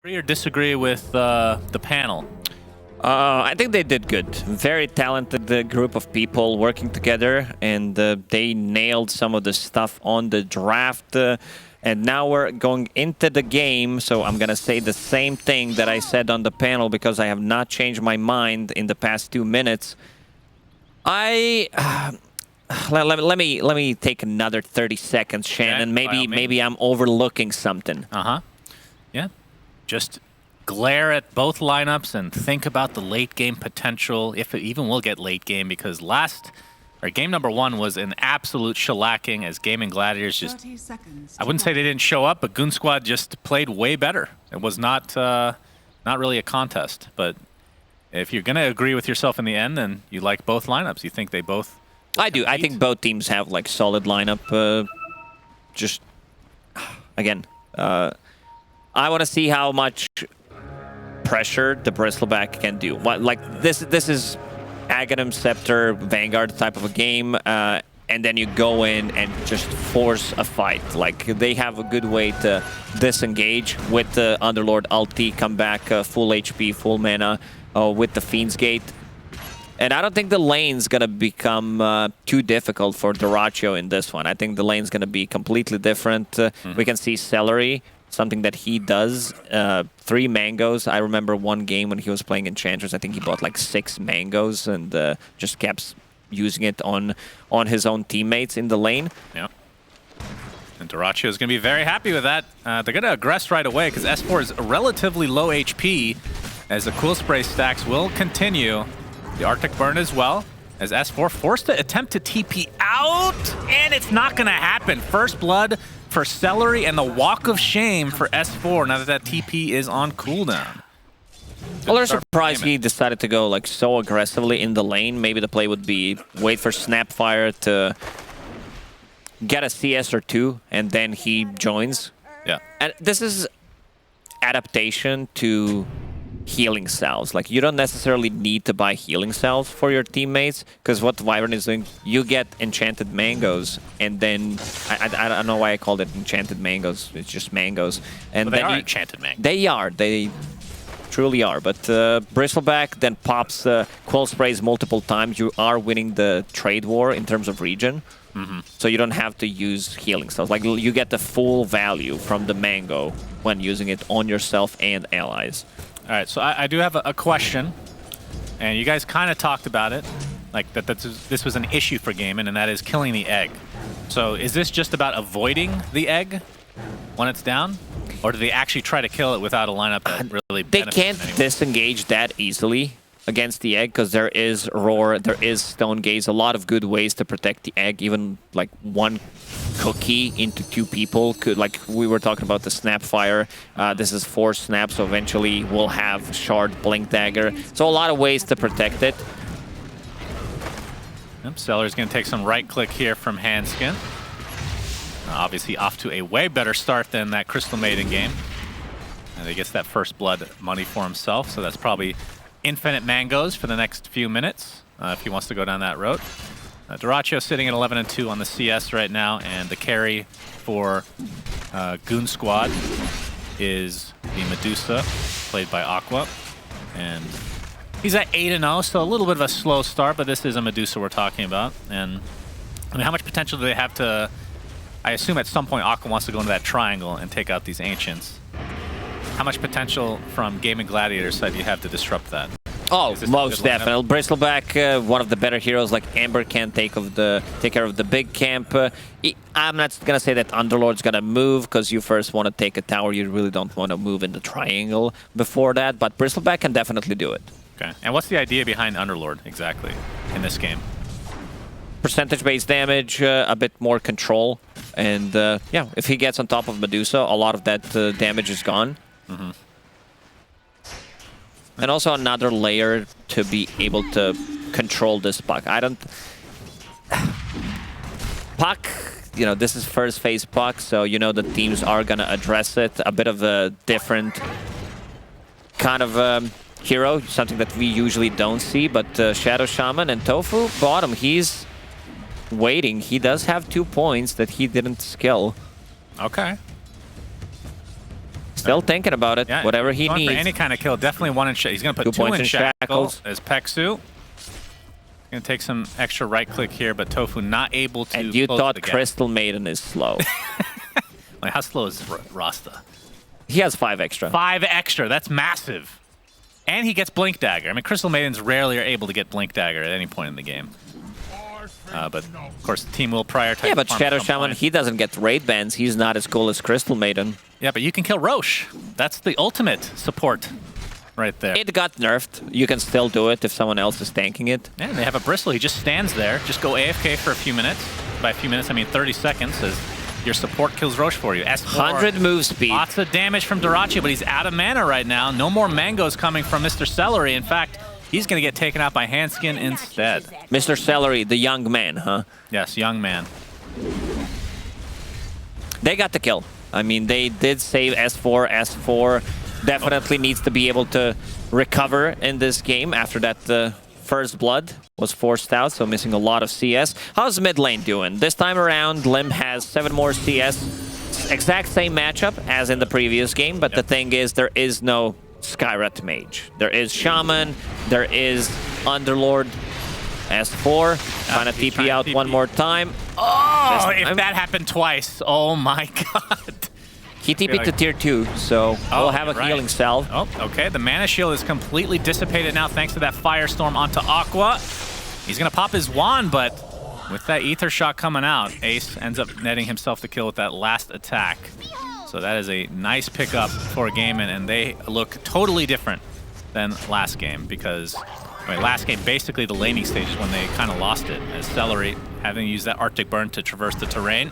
Agree or disagree with the panel? I think they did good. Very talented group of people working together, and they nailed some of the stuff on the draft. And now we're going into the game, so I'm going to say the same thing that I said on the panel because I have not changed my mind in the past 2 minutes. Let me take another 30 seconds, Shannon. Okay, maybe I'm overlooking something. Yeah. Just glare at both lineups and think about the late game potential, if it even will get late game, because game number 1 was an absolute shellacking as Gaming Gladiators just, I wouldn't say they didn't show up, but Goon Squad just played way better. It was not really a contest, but if you're going to agree with yourself in the end, then you like both lineups. You think they both I do. I think both teams have like solid lineup. Just again, I want to see how much pressure the Bristleback can do. This is Aghanim, Scepter, Vanguard type of a game, and then you go in and just force a fight. Like, they have a good way to disengage with the Underlord ulti, come back full HP, full mana with the Fiend's Gate. And I don't think the lane's going to become too difficult for Dyrachyo in this one. I think the lane's going to be completely different. We can see Celery, something that he does. 3 mangoes. I remember one game when he was playing Enchantress. I think he bought like 6 mangoes and just kept using it on his own teammates in the lane. Yeah. And Dyrachyo is going to be very happy with that. They're going to aggress right away because S4 is relatively low HP as the Cool Spray stacks will continue. The Arctic Burn as well, as S4 forced to attempt to TP out, and it's not going to happen. First blood for Celery and the Walk of Shame for S4 now that that TP is on cooldown. Well, they're surprised he decided to go like so aggressively in the lane. Maybe the play would be wait for Snapfire to get a CS or 2, and then he joins. Yeah. And this is adaptation to healing cells. Like, you don't necessarily need to buy healing cells for your teammates, because what Wyvern is doing, you get enchanted mangoes, and then I don't know why I called it enchanted mangoes. It's just mangoes. And but they then are enchanted mangoes. They truly are. But Bristleback then pops Quill Sprays multiple times. You are winning the trade war in terms of region. So you don't have to use healing cells. Like, you get the full value from the mango when using it on yourself and allies. All right, so I do have a question, and you guys kind of talked about it, like this was an issue for Gaimin, and that is killing the egg. So is this just about avoiding the egg when it's down, or do they actually try to kill it without a lineup that really benefits They can't disengage that easily against the egg, because there is Roar, there is Stone Gaze, a lot of good ways to protect the egg. Even like one cookie into 2 people could, like we were talking about the Snapfire. This is 4 snaps, so eventually we'll have Shard, Blink Dagger. So a lot of ways to protect it. Yep, Celler's going to take some right click here from Handskin. Obviously off to a way better start than that Crystal Maiden game. And he gets that first blood money for himself, so that's probably infinite mangoes for the next few minutes if he wants to go down that road. Dyrachyo sitting at 11-2 on the CS right now, and the carry for Goon Squad is the Medusa, played by Aqua. And he's at 8-0, so a little bit of a slow start, but this is a Medusa we're talking about. And I mean, how much potential do they have to... I assume at some point Aqua wants to go into that triangle and take out these Ancients. How much potential from Gaming Gladiators side do you have to disrupt that? Oh, most definitely. Bristleback, one of the better heroes, like Amber can take care of the big camp. I'm not gonna say that Underlord's gonna move, because you first want to take a tower. You really don't want to move in the triangle before that, but Bristleback can definitely do it. Okay. And what's the idea behind Underlord exactly in this game? Percentage-based damage, a bit more control, and yeah, if he gets on top of Medusa, a lot of that damage is gone. And also another layer to be able to control this puck. Puck, you know, this is first phase puck, so you know the teams are gonna address it. A bit of a different kind of hero, something that we usually don't see, but Shadow Shaman and Tofu, bottom, he's waiting. He does have 2 points that he didn't skill. Okay. Still thinking about it. Yeah, Whatever he going needs. For any kind of kill, definitely 1 in shackles. He's going to put 2 in shackles as Peksu. Going to take some extra right click here, but Tofu not able to. And you thought Crystal Maiden is slow. Like, how slow is Rasta? He has 5 extra. 5 extra. That's massive. And he gets Blink Dagger. I mean, Crystal Maidens rarely are able to get Blink Dagger at any point in the game. But, of course, the team will prioritize. Yeah, but Shadow Shaman, he doesn't get raid bans. He's not as cool as Crystal Maiden. Yeah, but you can kill Roche. That's the ultimate support right there. It got nerfed. You can still do it if someone else is tanking it. Yeah, and they have a Bristle. He just stands there. Just go AFK for a few minutes. By a few minutes, I mean 30 seconds as your support kills Roche for you. S4, 100 move speed. Lots of damage from Dirachi, but he's out of mana right now. No more mangoes coming from Mr. Celery. In fact, he's going to get taken out by Handskin instead. Mr. Celery, the young man, huh? Yes, young man. They got the kill. I mean, they did save S4. S4 definitely needs to be able to recover in this game after that first blood was forced out, so missing a lot of CS. How's mid lane doing? This time around, Lim has 7 more CS. Exact same matchup as in the previous game, but the thing is, there is no Skyrat Mage. There is Shaman, there is Underlord. S4, trying to TP out one more time. Oh, if that happened twice, oh my god. He TP'd to tier 2, so we'll have a healing salve. Oh, okay. The mana shield is completely dissipated now thanks to that Firestorm onto Aqua. He's going to pop his wand, but with that Ether Shot coming out, Ace ends up netting himself the kill with that last attack. So that is a nice pickup for Gaiman, and they look totally different than last game because last game, basically the laning stage is when they kind of lost it, as Celery, having used that Arctic Burn to traverse the terrain.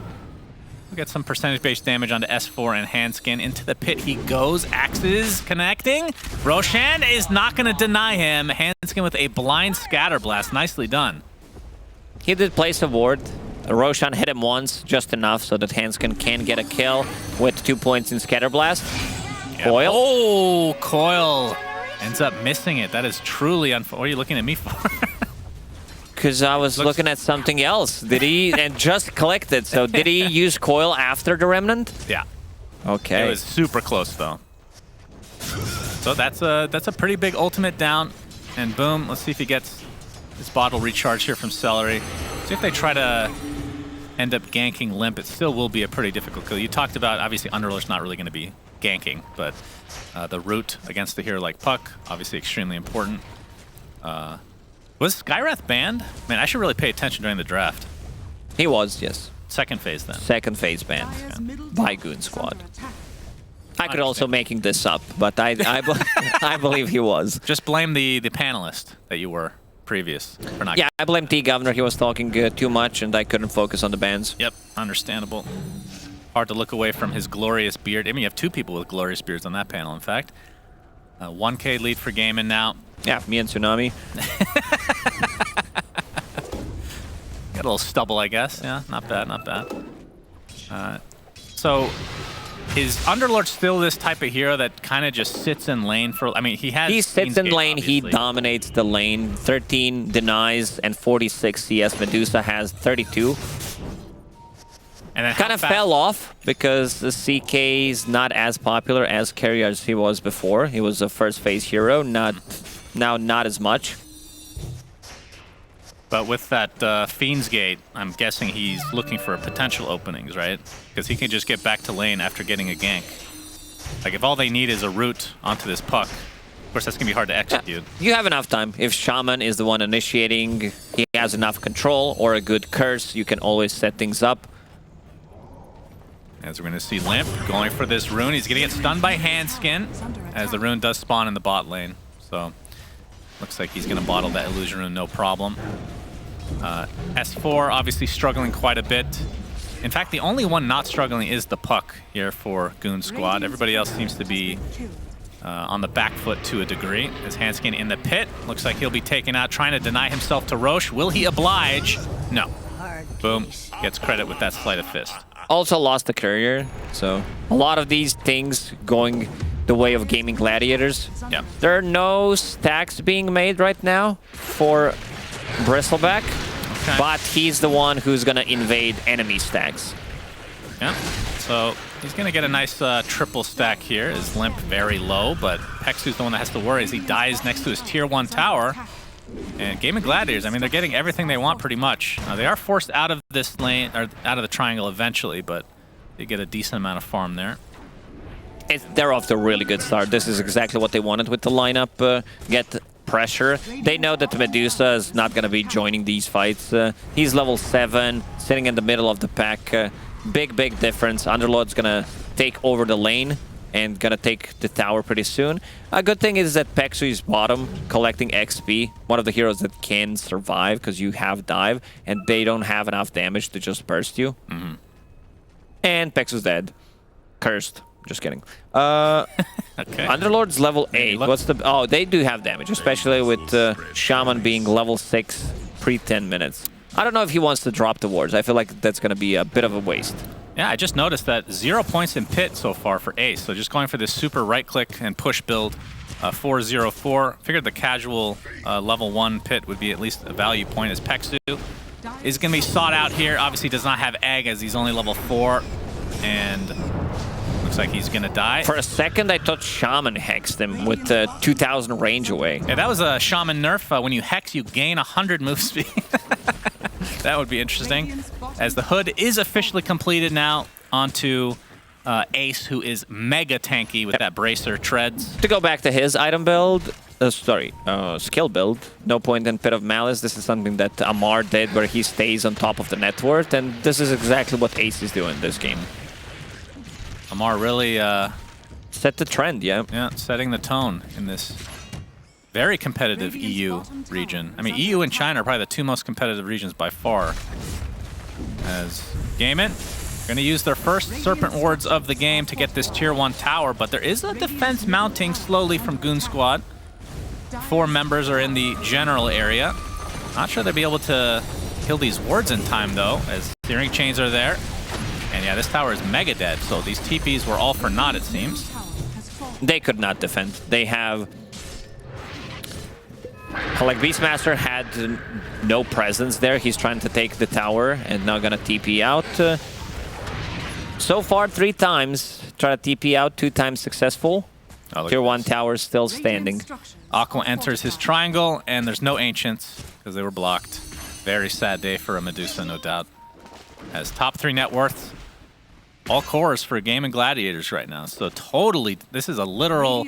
We'll get some percentage-based damage onto S4 and Handskin. Into the pit he goes. Axes connecting. Roshan is not going to deny him. Handskin with a blind Scatter Blast. Nicely done. He did place a ward. Roshan hit him once, just enough so that Handskin can get a kill with 2 points in Scatter Blast. Yep. Coil. Oh, Coil ends up missing it. That is truly unfortunate. What are you looking at me for? Because I was looking at something else. Did he... and just clicked it. So did he use Coil after the Remnant? Yeah. Okay. It was super close, though. So that's a pretty big ultimate down. And boom, let's see if he gets his bottle recharged here from Celery. See if they try to end up ganking Limp. It still will be a pretty difficult kill. You talked about, obviously, Underlord's not really going to be ganking, but the root against the hero like Puck, obviously extremely important. Was Skyrath banned? Man, I should really pay attention during the draft. He was, yes. Second phase then. Second phase banned by Goon Squad. I could also making this up, but I believe he was. Just blame the panelist that you were previous for not. Yeah, I blame T-Governor. He was talking too much, and I couldn't focus on the bans. Yep, understandable. Hard to look away from his glorious beard. I mean, you have 2 people with glorious beards on that panel, in fact. 1K lead for Gaiman now. Yeah, me and Tsunami. Got a little stubble, I guess. Yeah, not bad, not bad. So, is Underlord still this type of hero that kind of just sits in lane for... I mean, he has... He sits in lane, obviously. He dominates the lane. 13 denies and 46 CS. Medusa has 32. And then kind of fell off because the CK is not as popular as carry as he was before. He was a first phase hero, now not as much. But with that Fiend's Gate, I'm guessing he's looking for potential openings, right? Because he can just get back to lane after getting a gank. Like, if all they need is a route onto this Puck, of course, that's going to be hard to execute. You have enough time. If Shaman is the one initiating, he has enough control or a good curse, you can always set things up. As we're going to see Limp going for this rune. He's going to get stunned by Handskin as the rune does spawn in the bot lane. So, looks like he's going to bottle that illusion rune, no problem. S4 obviously struggling quite a bit. In fact, the only one not struggling is the Puck here for Goon Squad. Everybody else seems to be on the back foot to a degree. As Handskin in the pit. Looks like he'll be taken out, trying to deny himself to Roche. Will he oblige? No. Boom. Gets credit with that sleight of fist. Also lost the courier, so a lot of these things going the way of gaming gladiators. Yeah. There are no stacks being made right now for Bristleback, but he's the one who's gonna invade enemy stacks. Yeah. So He's going to get a nice triple stack here. Is Limp very low, but Pexu's the one that has to worry as he dies next to his tier 1 tower. And Game of Gladiators, I mean, they're getting everything they want pretty much. They are forced out of this lane, or out of the triangle eventually, but they get a decent amount of farm there. They're off to a really good start. This is exactly what they wanted with the lineup. Get pressure. They know that Medusa is not going to be joining these fights. He's level 7, sitting in the middle of the pack. Big difference. Underlord's going to take over the lane and gonna take the tower pretty soon. A good thing is that Pexu is bottom, collecting XP. One of the heroes that can survive because you have dive, and they don't have enough damage to just burst you. And Pexu's dead. Cursed. Just kidding. Okay. Underlord's level 8. What's the... Oh, they do have damage, especially with Shaman being level 6 pre-10 minutes. I don't know if he wants to drop the wards. I feel like that's gonna be a bit of a waste. Yeah, I just noticed that 0 points in pit so far for Ace. So just going for this super right-click and push build, 4-0-4. Figured the casual level 1 pit would be at least a value point, as Pexu is going to be sought out here. Obviously does not have Egg as he's only level 4. And looks like he's going to die. For a second, I thought Shaman hexed him with 2,000 range away. Yeah, that was a Shaman nerf. When you hex, you gain 100 move speed. That would be interesting. As the hood is officially completed now onto Ace, who is mega tanky with that bracer treads. To go back to his item build, skill build, no point in Pit of Malice. This is something that Amar did where he stays on top of the net worth, and this is exactly what Ace is doing this game. Amar really set the trend, yeah. Yeah, setting the tone in this very competitive EU region. I mean, EU and China are probably the 2 most competitive regions by far. As Gaimin going to use their first Serpent Wards of the game to get this tier 1 tower, but there is a defense mounting slowly from Goon Squad. 4 members are in the general area. Not sure they'll be able to kill these wards in time, though, as Searing Chains are there. And yeah, this tower is mega dead, so these TPs were all for naught, it seems. They could not defend. They have... Like, Beastmaster had no presence there. He's trying to take the tower and now gonna TP out. So far, 3 times. Try to TP out, 2 times successful. Oh, Tier 1 tower still standing. Aqua enters his triangle, and there's no Ancients because they were blocked. Very sad day for a Medusa, no doubt. As top 3 net worth, all cores for Game and Gladiators right now. So totally, this is a literal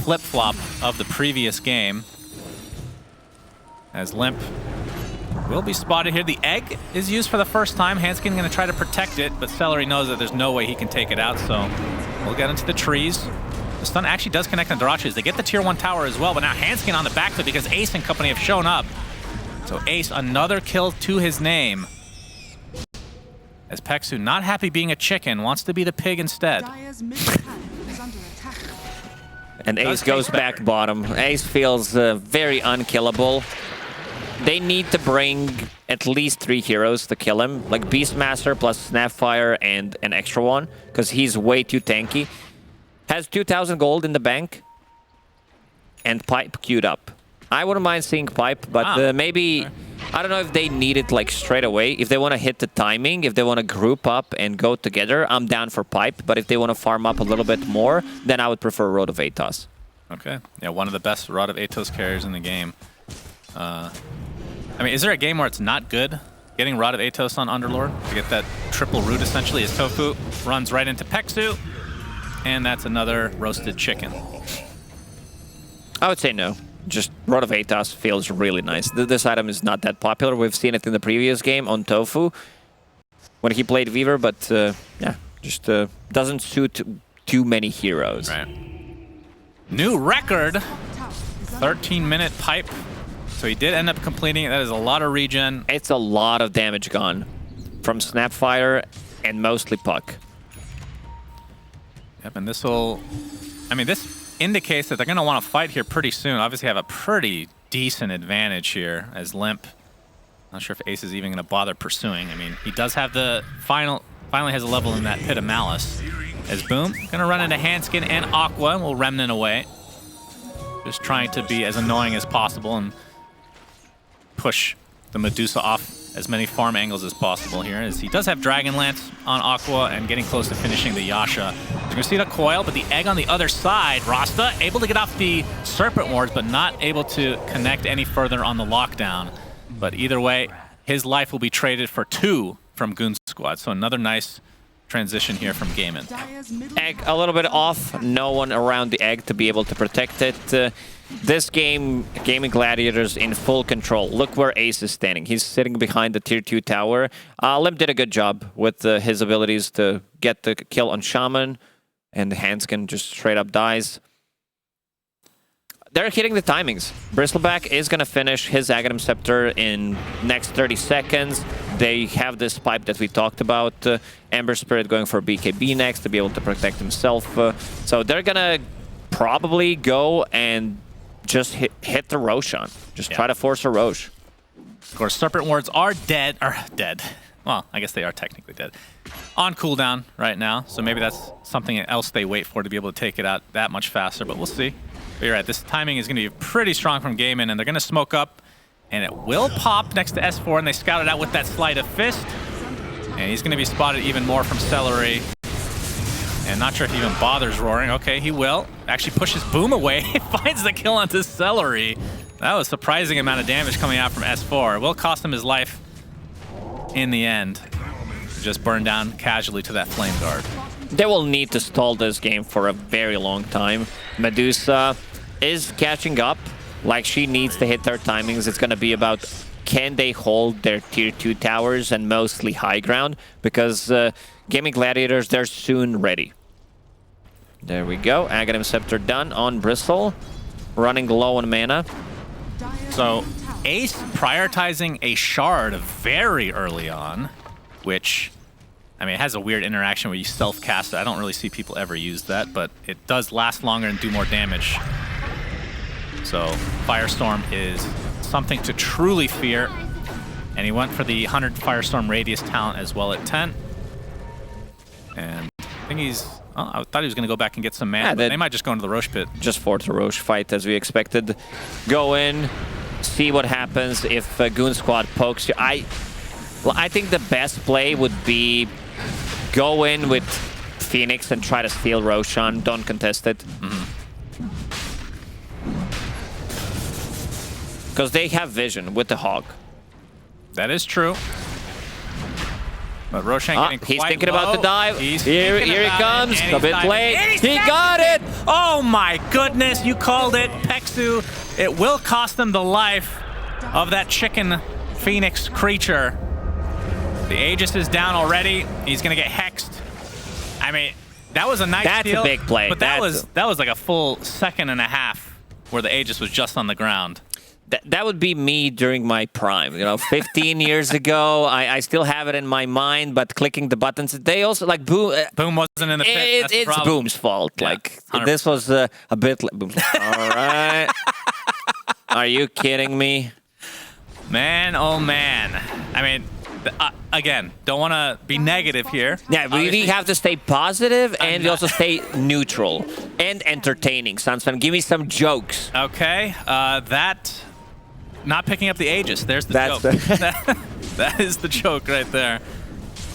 flip-flop of the previous game. As Limp will be spotted here. The egg is used for the first time. Hanskin going to try to protect it, but Celery knows that there's no way he can take it out, so we'll get into the trees. The stun actually does connect on Dorochis. They get the tier 1 tower as well, but now Hanskin on the back foot because Ace and company have shown up. So Ace, another kill to his name. As Pexu, not happy being a chicken, wants to be the pig instead. And Ace goes back bottom. Ace feels very unkillable. They need to bring at least 3 heroes to kill him, like Beastmaster plus Snapfire and an extra one, because he's way too tanky. Has 2,000 gold in the bank, and Pipe queued up. I wouldn't mind seeing Pipe, but maybe... I don't know if they need it like straight away. If they want to hit the timing, if they want to group up and go together, I'm down for Pipe. But if they want to farm up a little bit more, then I would prefer Road of Atos. Okay. Yeah, one of the best Rod of Atos carriers in the game. I mean, is there a game where it's not good getting Rod of Atos on Underlord to get that triple root essentially? As Tofu runs right into Pexu, and that's another roasted chicken. I would say no. Just Rod of Atos feels really nice. This item is not that popular. We've seen it in the previous game on Tofu when he played Weaver, but yeah, just doesn't suit too many heroes. Right. New record, 13-minute pipe. So he did end up completing it. That is a lot of regen. It's a lot of damage gone from Snapfire and mostly Puck. Yep, and this will... I mean, this indicates that they're going to want to fight here pretty soon. Obviously have a pretty decent advantage here as Limp. Not sure if Ace is even going to bother pursuing. I mean, he does have the finally has a level in that Pit of Malice. As Boom, going to run into Hanskin and Aqua, and will Remnant away. Just trying to be as annoying as possible and push the Medusa off as many farm angles as possible here, as he does have Dragon Lance on Aqua and getting close to finishing the Yasha. You're going to see the coil, but the egg on the other side. Rasta able to get off the Serpent Wards, but not able to connect any further on the lockdown. But either way, his life will be traded for 2 from Goon Squad. So another nice transition here from Gaimin. Egg a little bit off. No one around the egg to be able to protect it. This game, Gaming Gladiators in full control. Look where Ace is standing. He's sitting behind the tier 2 tower. Limp did a good job with his abilities to get the kill on Shaman, and Hanskin just straight up dies. They're hitting the timings. Bristleback is going to finish his Aghanim Scepter in next 30 seconds. They have this pipe that we talked about. Ember Spirit going for BKB next to be able to protect himself. So they're going to probably go and just hit the Roshan. Just try to force a Rosh. Of course, Serpent Wards are dead. Well, I guess they are technically dead. On cooldown right now, so maybe that's something else they wait for to be able to take it out that much faster, but we'll see. But you're right, this timing is going to be pretty strong from Gaimin, and they're going to smoke up, and it will pop next to S4, and they scout it out with that Sleight of Fist. And he's going to be spotted even more from Celery. And not sure if he even bothers roaring. Okay, he will. Actually pushes Boom away. Finds the kill onto Celery. That was a surprising amount of damage coming out from S4. It will cost him his life in the end. Just burn down casually to that Flame Guard. They will need to stall this game for a very long time. Medusa is catching up. Like, she needs to hit their timings. It's going to be about, can they hold their tier 2 towers and mostly high ground? Because Gaming Gladiators, they're soon ready. There we go. Aghanim Scepter done on Bristle. Running low on mana. So Ace prioritizing a shard very early on, which, I mean, it has a weird interaction where you self-cast it. I don't really see people ever use that, but it does last longer and do more damage. So Firestorm is something to truly fear. And he went for the 100 Firestorm Radius talent as well at 10. And I think he's... Oh, I thought he was going to go back and get some mana, but they might just go into the Rosh pit. Just force a Rosh fight as we expected. Go in, see what happens if Goon Squad pokes you. I think the best play would be go in with Phoenix and try to steal Roshan. Don't contest it. Because they have vision with the Hog. That is true. But Roshan getting quite he's thinking low. about the dive. Here he comes. A bit late. He got it! Oh my goodness, you called it, Pexu. It will cost them the life of that chicken Phoenix creature. The Aegis is down already. He's going to get hexed. I mean, that was a nice steal. That's a big play. But that was like a full second and a half where the Aegis was just on the ground. That would be me during my prime, you know, 15 years ago. I still have it in my mind, but clicking the buttons, they also, like, Boom... Boom wasn't in the pit. It's Boom's fault. Yeah, like, 100%. This was a bit... Boom's all right. Are you kidding me? Man, oh man. I mean, again, don't want to be negative here. Yeah, we really have to stay positive, and we also stay neutral and entertaining. Sunsfan, give me some jokes. Okay, not picking up the Aegis. There's the joke. That is the joke right there.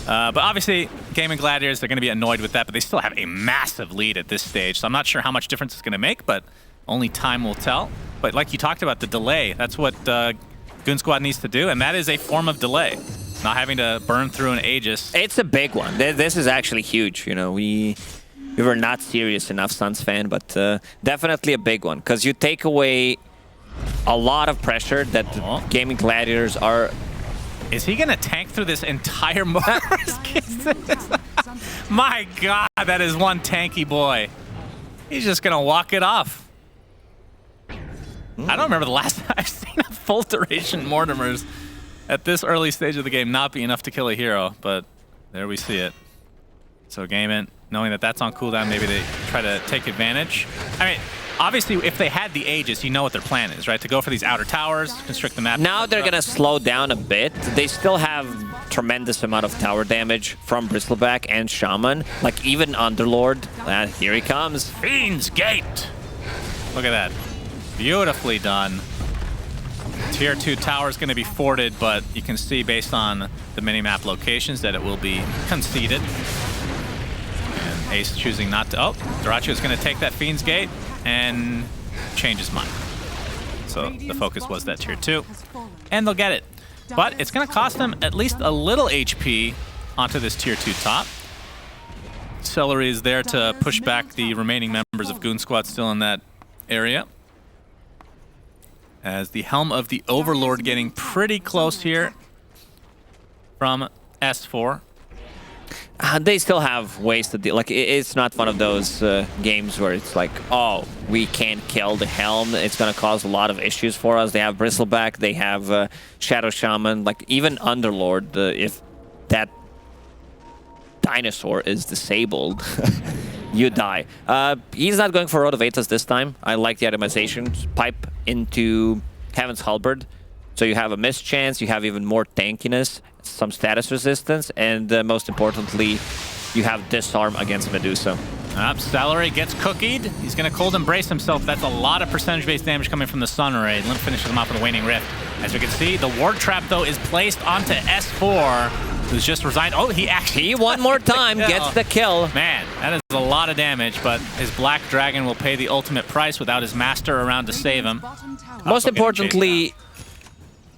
But obviously, Gaming Gladiators, they're going to be annoyed with that, but they still have a massive lead at this stage. So I'm not sure how much difference it's going to make, but only time will tell. But like you talked about, the delay, that's what Goon Squad needs to do, and that is a form of delay. Not having to burn through an Aegis. It's a big one. This is actually huge. You know, we were not serious enough, Suns fan, but definitely a big one. Because you take away a lot of pressure that Gaming Gladiators are... Is he going to tank through this entire My God, that is one tanky boy. He's just going to walk it off. I don't remember the last time I've seen a full duration Mortimers at this early stage of the game not be enough to kill a hero, but there we see it. So Gaimin, knowing that that's on cooldown, maybe they try to take advantage. I mean, obviously, if they had the Aegis, you know what their plan is, right? To go for these outer towers, constrict the map. Now they're going to slow down a bit. They still have tremendous amount of tower damage from Bristleback and Shaman. Like, even Underlord. And here he comes. Fiend's Gate! Look at that. Beautifully done. Tier 2 tower is going to be forted, but you can see based on the minimap locations that it will be conceded. And Ace choosing not to... Oh, Dyrachyo is going to take that Fiend's Gate and change his mind. So the focus was that Tier 2, and they'll get it. But it's going to cost them at least a little HP onto this Tier 2 top. Celery is there to push back the remaining members of Goon Squad still in that area. As the Helm of the Overlord getting pretty close here from S4. They still have ways to deal. Like, it's not one of those games where it's like, oh, we can't kill the Helm. It's going to cause a lot of issues for us. They have Bristleback. They have Shadow Shaman. Like, even Underlord, if that dinosaur is disabled, you die. He's not going for Road of Aethys this time. I like the itemization. Pipe into Heaven's Halberd. So you have a miss chance, you have even more tankiness, some status resistance, and most importantly, you have disarm against Medusa. Celery gets cookied. He's going to cold embrace himself. That's a lot of percentage-based damage coming from the Sun Ray. Limp finishes him off with a Waning Rift. As we can see, the Ward Trap, though, is placed onto S4, who's just resigned. Oh, he one more time gets the kill. Man, that is a lot of damage, but his Black Dragon will pay the ultimate price without his Master around to save him. Most importantly,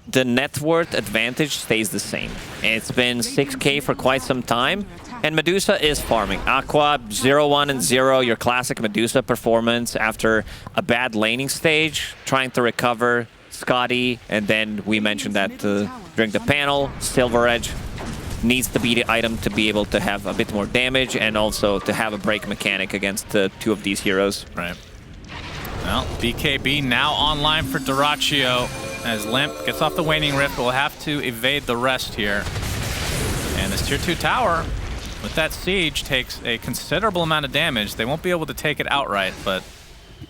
the net worth advantage stays the same. It's been 6k for quite some time, and Medusa is farming. Aqua, 0-1 and 0, your classic Medusa performance after a bad laning stage, trying to recover Scotty, and then we mentioned that during the panel, Silver Edge needs to be the item to be able to have a bit more damage and also to have a break mechanic against two of these heroes. Right. Well, BKB now online for Dyrachyo as Limp gets off the Waning Rift. Will have to evade the rest here. And this Tier 2 tower, with that siege, takes a considerable amount of damage. They won't be able to take it outright, but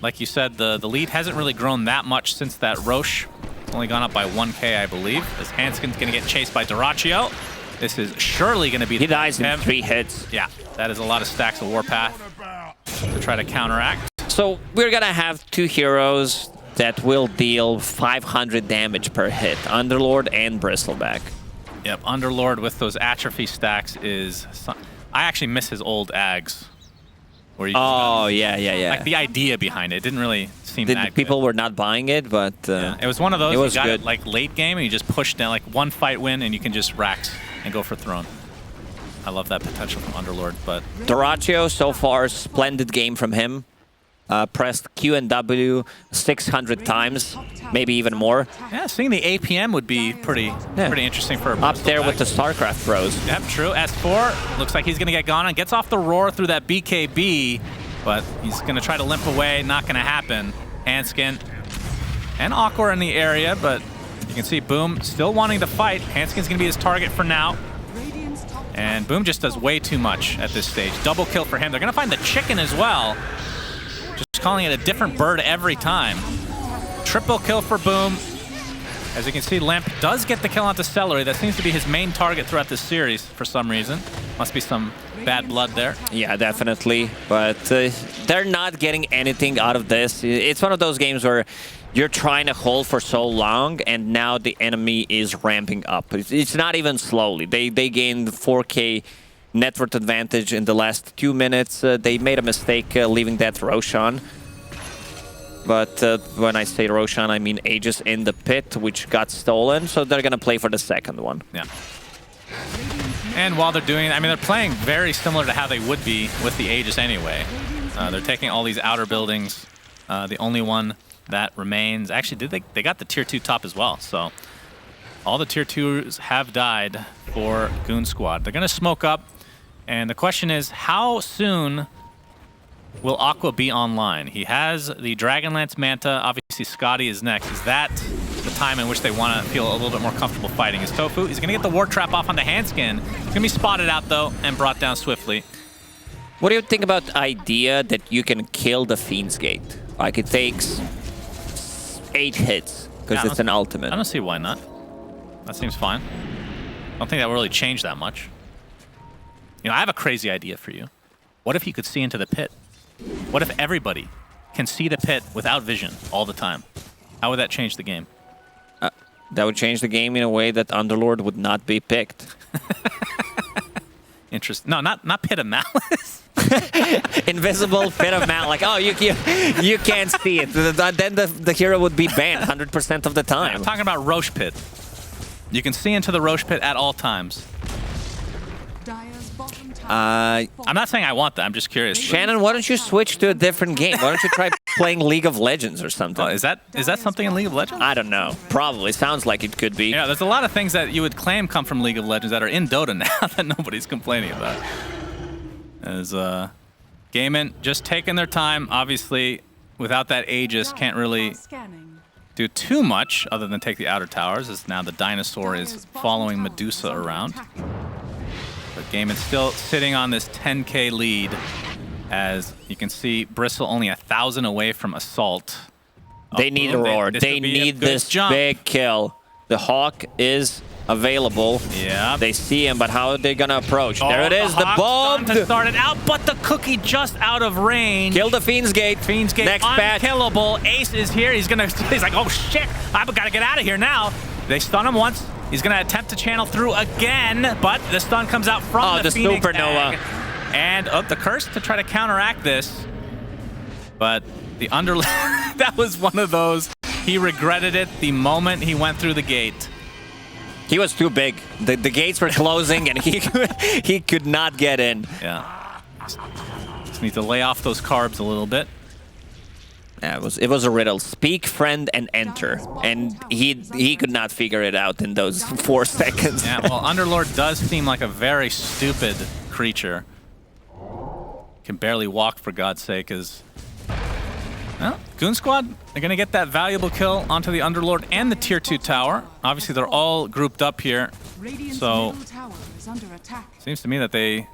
like you said, the lead hasn't really grown that much since that Roche. It's only gone up by 1k, I believe, as Hanskin's going to get chased by Dyrachyo. This is surely going to be the... He dies in 3 hits. Yeah, that is a lot of stacks of Warpath to try to counteract. So we're going to have 2 heroes that will deal 500 damage per hit, Underlord and Bristleback. Yep, Underlord with those atrophy stacks is... I actually miss his old Ags. Where you yeah. Like the idea behind it didn't really seem that people good. were not buying it, but... yeah, it was one of those, it was you got good. it like late game and you just push down, like one fight win and you can just Rax and go for Throne. I love that potential from Underlord, but... Dyrachyo, so far, splendid game from him. Pressed Q and W 600 times, maybe even more. Yeah, seeing the APM would be pretty interesting for a up there with the StarCraft bros. Yep, true. S4 looks like he's going to get gone and gets off the roar through that BKB, but he's going to try to limp away. Not going to happen. Hanskin and Aqua in the area, but you can see Boom still wanting to fight. Hanskin's going to be his target for now. And Boom just does way too much at this stage. Double kill for him. They're going to find the chicken as well. Just calling it a different bird every time. Triple kill for Boom. As you can see, Limp does get the kill onto Celery. That seems to be his main target throughout this series for some reason. Must be some bad blood there. Yeah, definitely. But they're not getting anything out of this. It's one of those games where you're trying to hold for so long, and now the enemy is ramping up. It's not even slowly. They gained 4k net worth advantage in the last 2 minutes. They made a mistake leaving that Roshan. But when I say Roshan, I mean Aegis in the pit, which got stolen. So they're going to play for the second one. Yeah. And while they're doing it, I mean, they're playing very similar to how they would be with the Aegis anyway. They're taking all these outer buildings. The only one that remains... Actually, they got the Tier 2 top as well. So all the Tier 2s have died for Goon Squad. They're going to smoke up. And the question is, how soon will Aqua be online? He has the Dragonlance Manta. Obviously, Scotty is next. Is that the time in which they want to feel a little bit more comfortable fighting? Is Tofu? He's going to get the Ward Trap off on the Hanskin. He's going to be spotted out, though, and brought down swiftly. What do you think about the idea that you can kill the Fiend's Gate? Like, it takes 8 hits, because it's an ultimate. I don't see why not. That seems fine. I don't think that will really change that much. You know, I have a crazy idea for you. What if you could see into the pit? What if everybody can see the pit without vision all the time? How would that change the game? That would change the game in a way that Underlord would not be picked. Interesting. No, not Pit of Malice. Invisible Pit of Malice. Like, oh, you can't see it. Then the hero would be banned 100% of the time. I'm talking about Roche Pit. You can see into the Roche Pit at all times. I'm not saying I want that. I'm just curious. Shannon, why don't you switch to a different game? Why don't you try playing League of Legends or something? Is that something in League of Legends? I don't know. Probably. Sounds like it could be. Yeah, there's a lot of things that you would claim come from League of Legends that are in Dota now that nobody's complaining about. As Gaimin just taking their time, obviously, without that Aegis, can't really do too much other than take the outer towers, as now the dinosaur is following Medusa around. But Gaimin's still sitting on this 10k lead, as you can see Bristle only 1,000 away from Assault. They need a roar. They need this big kill. The Hawk is available. Yeah. They see him, but how are they gonna approach? There it is, the bomb to start it out, but the cookie just out of range. Kill the Fiend's Gate. Fiend's Gate next unkillable. Ace is here. He's like, oh shit, I've got to get out of here now. They stun him once. He's gonna attempt to channel through again, but the stun comes out from the Phoenix supernova. Egg. And the curse to try to counteract this. But the that was one of those. He regretted it the moment he went through the gate. He was too big. The gates were closing and he could not get in. Yeah. Just need to lay off those carbs a little bit. Yeah, it was a riddle. Speak, friend, and enter. And he could not figure it out in those 4 seconds. Yeah, well, Underlord does seem like a very stupid creature. Can barely walk, for God's sake, well, Goon Squad, they're going to get that valuable kill onto the Underlord and the Tier 2 tower. Obviously, they're all grouped up here, so seems to me that they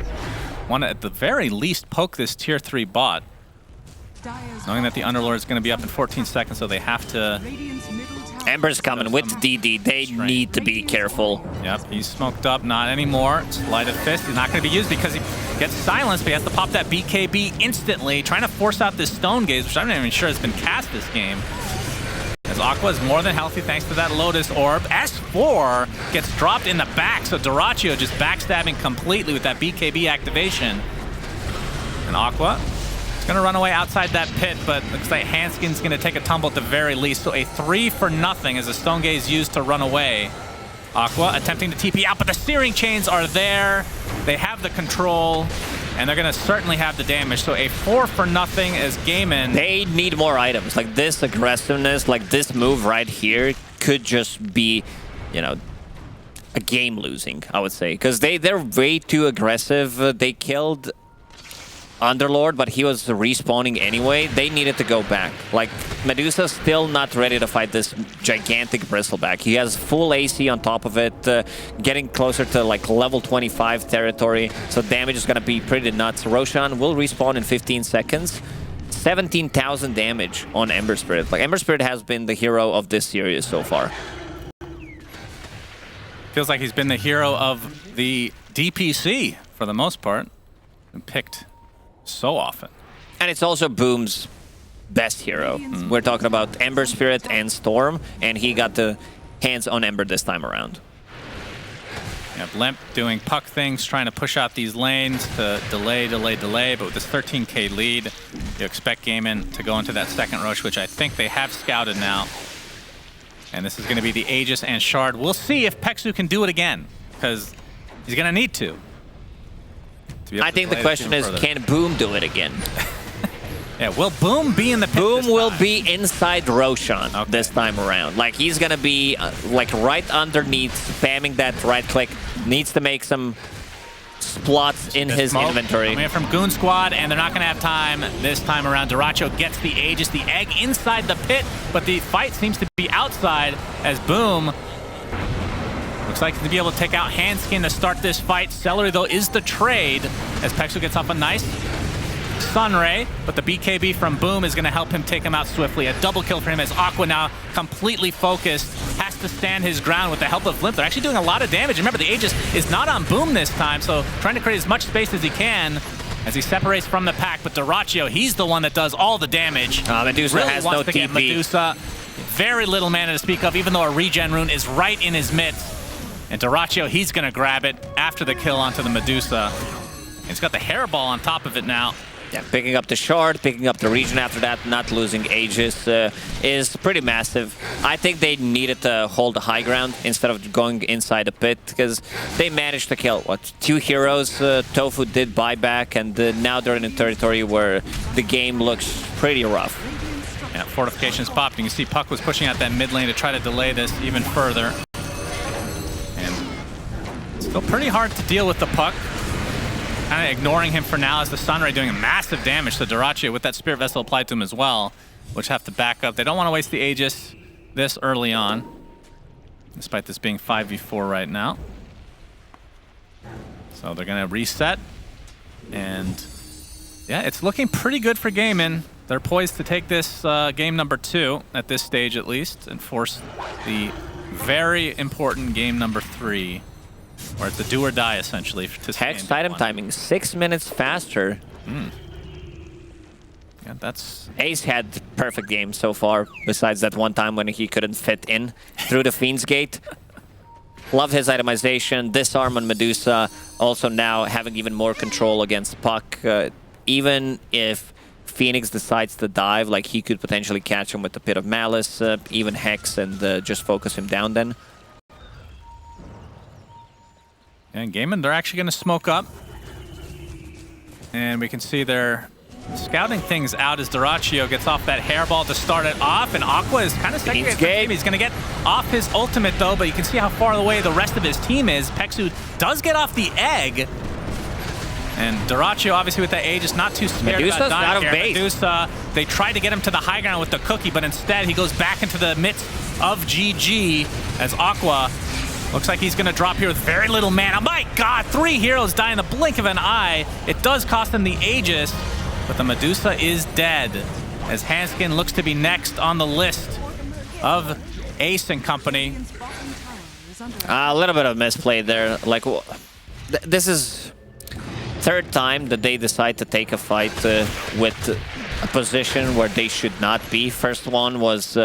want to, at the very least, poke this Tier 3 bot, knowing that the Underlord is going to be up in 14 seconds, so they have to... Ember's coming with DD. They need to be careful. Yep, he's smoked up. Not anymore. Sleight of Fist is not going to be used because he gets silenced, but he has to pop that BKB instantly, trying to force out this Stone Gaze, which I'm not even sure has been cast this game. As Aqua is more than healthy thanks to that Lotus Orb. S4 gets dropped in the back, so Dyrachyo just backstabbing completely with that BKB activation. And Aqua gonna run away outside that pit, but looks like Hanskin's gonna take a tumble at the very least. So a 3 for nothing as a Stone Gaze used to run away. Aqua attempting to TP out, but the Searing Chains are there. They have the control, and they're gonna certainly have the damage. So a 4 for nothing as Gaimin. They need more items. Like this aggressiveness, like this move right here could just be, you know, a game losing, I would say. Because they're way too aggressive. They killed Underlord, but he was respawning anyway. They needed to go back. Like, Medusa's still not ready to fight this gigantic Bristleback. He has full AC on top of it, getting closer to like level 25 territory, so damage is gonna be pretty nuts. Roshan will respawn in 15 seconds. 17,000 damage on Ember Spirit. Like, Ember Spirit has been the hero of this series so far. Feels like he's been the hero of the DPC for the most part. Been picked so often. And it's also Boom's best hero. We're talking about Ember Spirit and Storm, and he got the hands on Ember this time around. Yeah, Limp doing puck things, trying to push out these lanes to delay, but with this 13k lead, you expect Gaimin to go into that second rush, which I think they have scouted now. And this is going to be the Aegis and Shard. We'll see if Pexu can do it again, because he's going to need to. I think the question is, can Boom do it again? Yeah, will Boom be in the pit? Boom will be inside Roshan this time around. Like, he's gonna be like right underneath, spamming that right click. Needs to make some splots in his inventory. Coming in from Goon Squad, and they're not gonna have time this time around. Dyrachyo gets the Aegis, the egg inside the pit, but the fight seems to be outside as Boom looks like to be able to take out Hanskin to start this fight. Celery, though, is the trade as Pexu gets off a nice Sunray, but the BKB from Boom is going to help him take him out swiftly. A double kill for him as Aqua now completely focused, has to stand his ground with the help of Limp. They're actually doing a lot of damage. Remember, the Aegis is not on Boom this time, so trying to create as much space as he can as he separates from the pack. But Dyrachyo, he's the one that does all the damage. Medusa really has wants no to get TP. Medusa Very little mana to speak of, even though a regen rune is right in his midst. And Dyrachyo, he's going to grab it after the kill onto the Medusa. He's got the hairball on top of it now. Yeah, picking up the shard, picking up the region after that, not losing Aegis is pretty massive. I think they needed to hold the high ground instead of going inside the pit, because they managed to kill, what, 2 heroes. Tofu did buyback, and now they're in a territory where the game looks pretty rough. Yeah, fortifications popped. You can see Puck was pushing out that mid lane to try to delay this even further. And still pretty hard to deal with the Puck. Kind of ignoring him for now as the Sunray doing massive damage to Dyrachyo with that Spirit Vessel applied to him as well, which have to back up. They don't want to waste the Aegis this early on, despite this being 5v4 right now. So they're going to reset. And yeah, it's looking pretty good for Gaimin. They're poised to take this game number 2 at this stage at least and force the very important game number 3. Where it's a do or die, essentially. Hex item timing, 6 minutes faster. Yeah, that's... Ace had perfect game so far, besides that one time when he couldn't fit in through the Fiend's Gate. Love his itemization, disarm on Medusa, also now having even more control against Puck. Even if Phoenix decides to dive, like he could potentially catch him with the Pit of Malice, even Hex, and just focus him down then. And Gaimin, they're actually going to smoke up. And we can see they're scouting things out as Dyrachyo gets off that hairball to start it off. And Aqua is kind of segregated from the game. He's going to get off his ultimate, though, but you can see how far away the rest of his team is. Pexu does get off the egg. And Dyrachyo, obviously, with that Aegis, not too scared about dying out of here. base. Medusa, they tried to get him to the high ground with the cookie, but instead he goes back into the midst of GG as Aqua looks like he's going to drop here with very little mana. My God, 3 heroes die in the blink of an eye. It does cost him the Aegis, but the Medusa is dead as Hanskin looks to be next on the list of Ace and company. A little bit of misplay there. Like, this is 3rd time that they decide to take a fight with a position where they should not be. First one was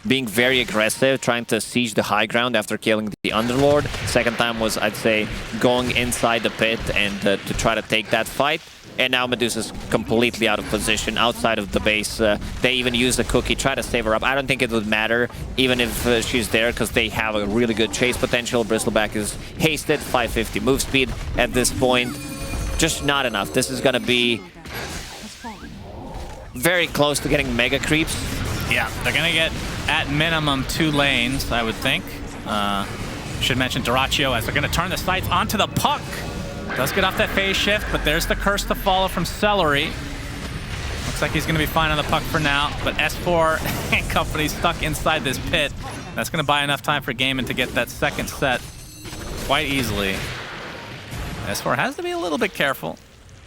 being very aggressive, trying to siege the high ground after killing the Underlord. Second time was, I'd say, going inside the pit and to try to take that fight. And now Medusa's completely out of position, outside of the base. They even use the cookie, try to save her up. I don't think it would matter, even if she's there, because they have a really good chase potential. Bristleback is hasted, 550 move speed at this point. Just not enough. This is going to be very close to getting mega creeps. Yeah, they're going to get, at minimum, 2 lanes, I would think. Should mention Dyrachyo as they're going to turn the sights onto the Puck. Does get off that phase shift, but there's the curse to follow from Celery. Looks like he's going to be fine on the Puck for now, but S4 and company stuck inside this pit. That's going to buy enough time for Gaimin to get that second set quite easily. S4 has to be a little bit careful.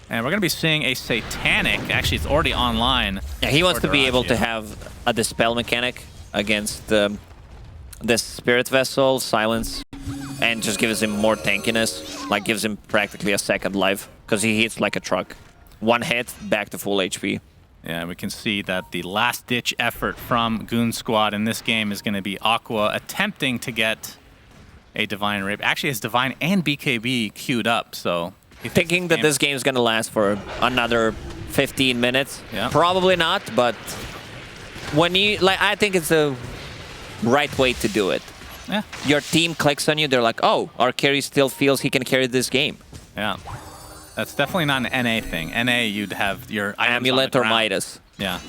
And we're going to be seeing a Satanic. Actually, it's already online. Yeah, he wants to be able to have a Dispel mechanic against this Spirit Vessel, Silence, and just gives him more tankiness. Like, gives him practically a second life, because he hits like a truck. 1 hit, back to full HP. Yeah, we can see that the last-ditch effort from Goon Squad in this game is going to be Aqua attempting to get a Divine Rape. Actually, has Divine and BKB queued up, so... Thinking that this game is going to last for another 15 minutes. Yeah. Probably not, but when you... like, I think it's the right way to do it. Yeah. Your team clicks on you, they're like, oh, our carry still feels he can carry this game. Yeah. That's definitely not an NA thing. NA, you'd have your Amulet or Midas. Yeah,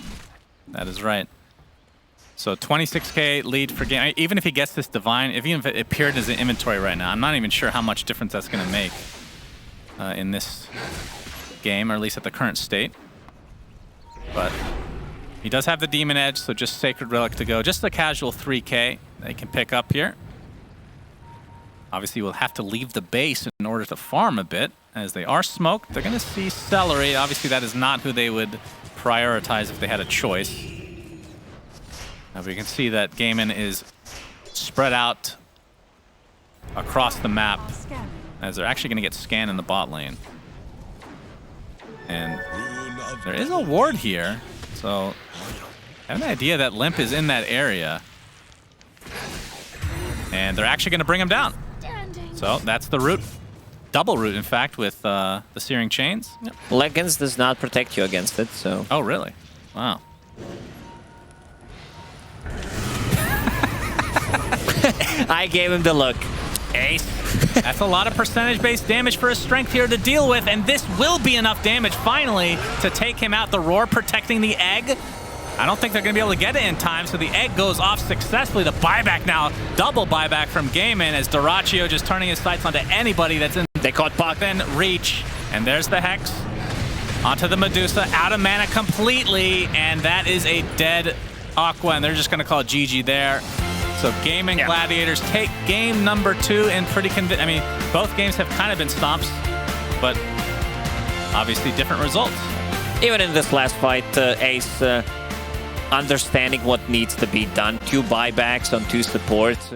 that is right. So 26k lead for game. Even if he gets this Divine, even if it appeared as an inventory right now, I'm not even sure how much difference that's going to make in this game, or at least at the current state. But he does have the Demon Edge, so just Sacred Relic to go. Just a casual 3k they can pick up here. Obviously, we'll have to leave the base in order to farm a bit, as they are smoked. They're going to see Celery. Obviously, that is not who they would prioritize if they had a choice. Now, we can see that Gaimin is spread out across the map, as they're actually going to get scanned in the bot lane. And there is a ward here, so I have an idea that Limp is in that area. And they're actually going to bring him down. So that's the root. Double root, in fact, with the Searing Chains. Yep. Leggings does not protect you against it, so... Oh, really? Wow. I gave him the look. Ace. That's a lot of percentage-based damage for his strength here to deal with, and this will be enough damage, finally, to take him out. The Roar protecting the egg. I don't think they're going to be able to get it in time, so the egg goes off successfully. The buyback now, double buyback from Gaiman as Dyrachyo just turning his sights onto anybody that's in. They caught Puck. Then Reach, and there's the Hex. Onto the Medusa, out of mana completely, and that is a dead Aqua, and they're just going to call it GG there. So Gaiman Gladiators take game number 2 and pretty I mean, both games have kind of been stomps, but obviously different results. Even in this last fight, Ace understanding what needs to be done. 2 buybacks on 2 supports.